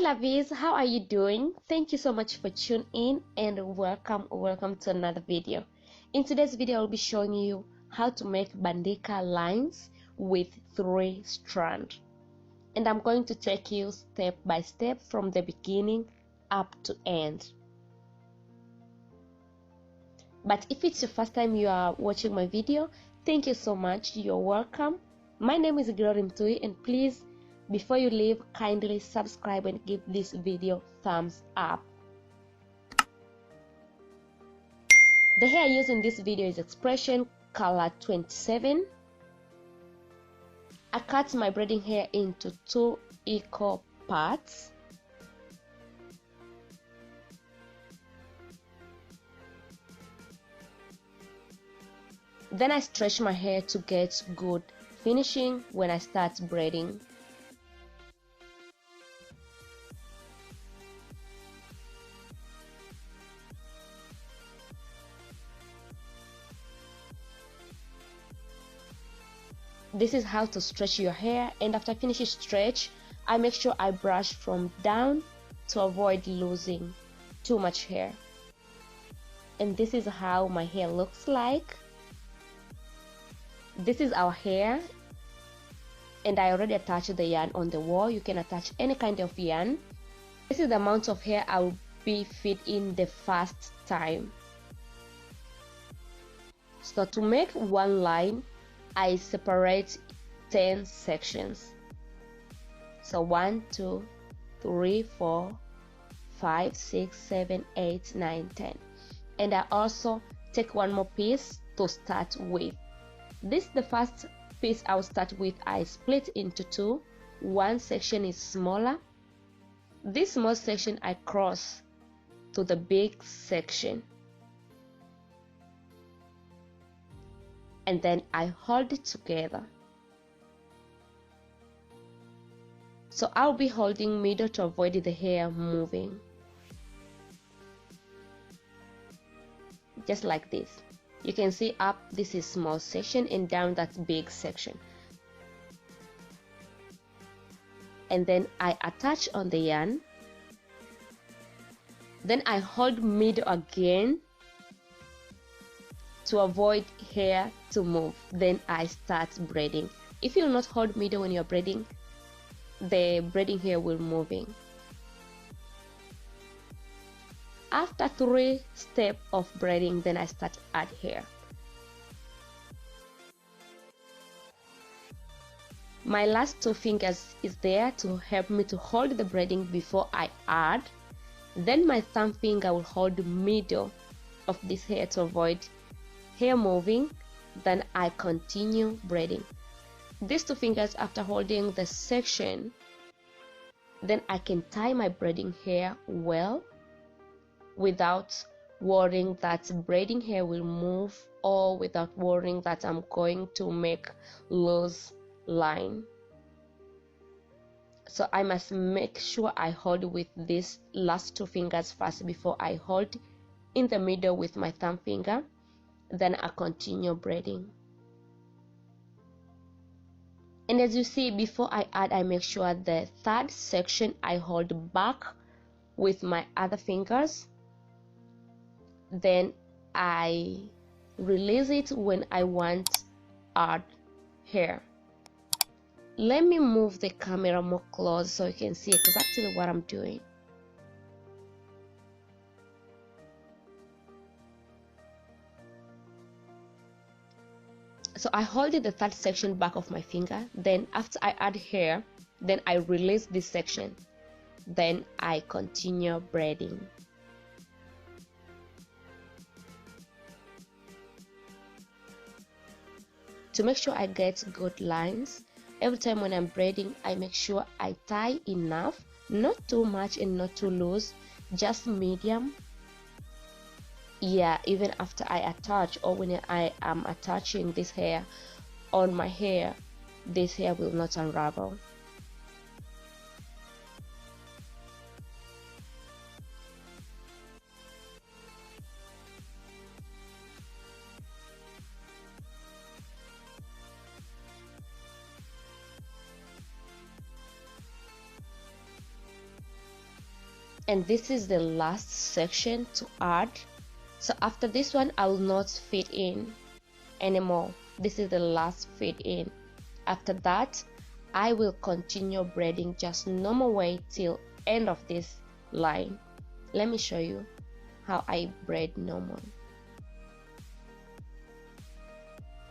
Lovies, how are you doing? Thank you so much for tuning in and welcome to another video. In today's video, I'll be showing you how to make bandika lines with 3 strands. And I'm going to take you step by step from the beginning up to end. But if it's your first time you are watching my video, thank you so much. You're welcome. My name is Glory Mtui, and please, before you leave, kindly subscribe and give this video thumbs up. The hair used in this video is expression color 27. I cut my braiding hair into 2 equal parts. Then I stretch my hair to get good finishing when I start braiding. This is how to stretch your hair, and after finishing stretch, I make sure I brush from down to avoid losing too much hair. And this is how my hair looks like. This is our hair, and I already attached the yarn on the wall. You can attach any kind of yarn. This is the amount of hair I will be fit in the first time. So to make one line, I separate 10 sections. So 1, 2, 3, 4, 5, 6, 7, 8, 9, 10. And I also take one more piece to start with. This is the first piece I'll start with. I split into 2. One section is smaller. This small section I cross to the big section, and then I hold it together. So I'll be holding middle to avoid the hair moving, just like this. You can see up, this is small section, and down, that's big section. And then I attach on the yarn. Then I hold middle again to avoid hair to move. Then I start braiding. If you will not hold middle when you're braiding, the braiding hair will moving. After 3 steps of braiding, then I start add hair. My last 2 fingers is there to help me to hold the braiding before I add. Then my thumb finger will hold the middle of this hair to avoid hair moving. Then I continue braiding. These 2 fingers, after holding the section, then I can tie my braiding hair well without worrying that braiding hair will move, or without worrying that I'm going to make loose line. So I must make sure I hold with these last 2 fingers first before I hold in the middle with my thumb finger. Then I continue braiding. And as you see, before I add, I make sure the 3rd section I hold back with my other fingers. Then I release it when I want to add hair. Let me move the camera more close so you can see exactly what I'm doing. So I hold the 3rd section back of my finger. Then after I add hair, then I release this section. Then I continue braiding. To make sure I get good lines, every time when I'm braiding, I make sure I tie enough, not too much and not too loose, just medium. Yeah, even after I attach, or when I am attaching this hair on my hair, this hair will not unravel. and this is the last section to add. So after this one, I will not fit in anymore. This is the last fit in. After that, I will continue braiding just normal way till end of this line. Let me show you how I braid normal.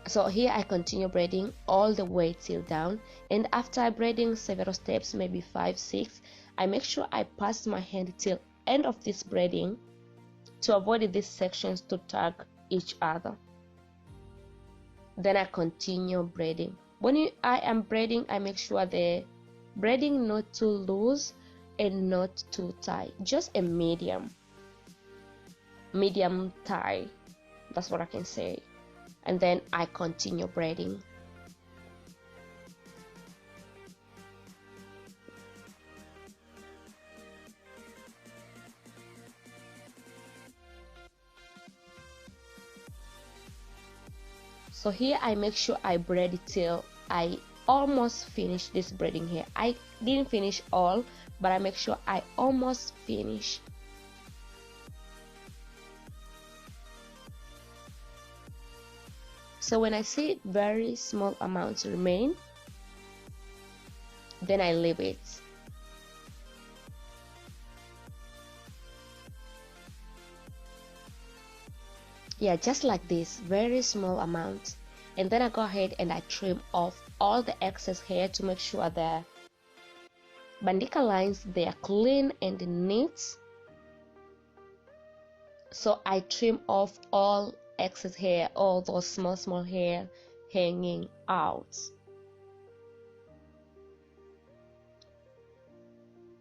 So here I continue braiding all the way till down, and after braiding several steps, maybe 5, 6, I make sure I pass my hand till end of this braiding to avoid these sections to tag each other. Then I continue braiding. When I am braiding, I make sure the braiding not too loose and not too tight, just a medium tie, that's what I can say. And then I continue braiding. So here I make sure I braid till I almost finish this braiding here. I didn't finish all, but I make sure I almost finish. So when I see very small amounts remain, then I leave it. Yeah, just like this, very small amount. And then I go ahead and I trim off all the excess hair to make sure the bandika lines, they are clean and neat. So I trim off all excess hair, all those small hair hanging out.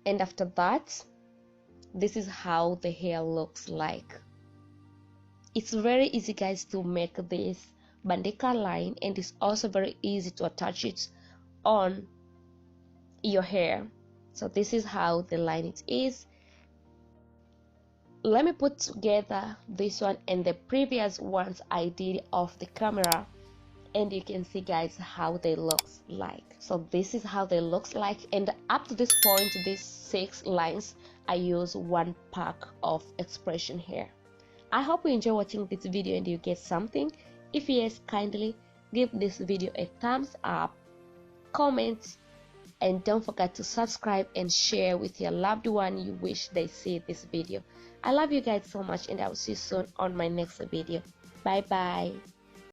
And after that, this is how the hair looks like. It's very easy, guys, to make this bandika line, and it's also very easy to attach it on your hair. So this is how the line it is. Let me put together this one and the previous ones I did off the camera, and you can see, guys, how they look like. So this is how they look like, and up to this point, these 6 lines, I use 1 pack of expression hair. I hope you enjoy watching this video and you get something. If yes, kindly give this video a thumbs up, comment, and don't forget to subscribe and share with your loved one you wish they see this video. I love you guys so much, and I will see you soon on my next video. Bye bye.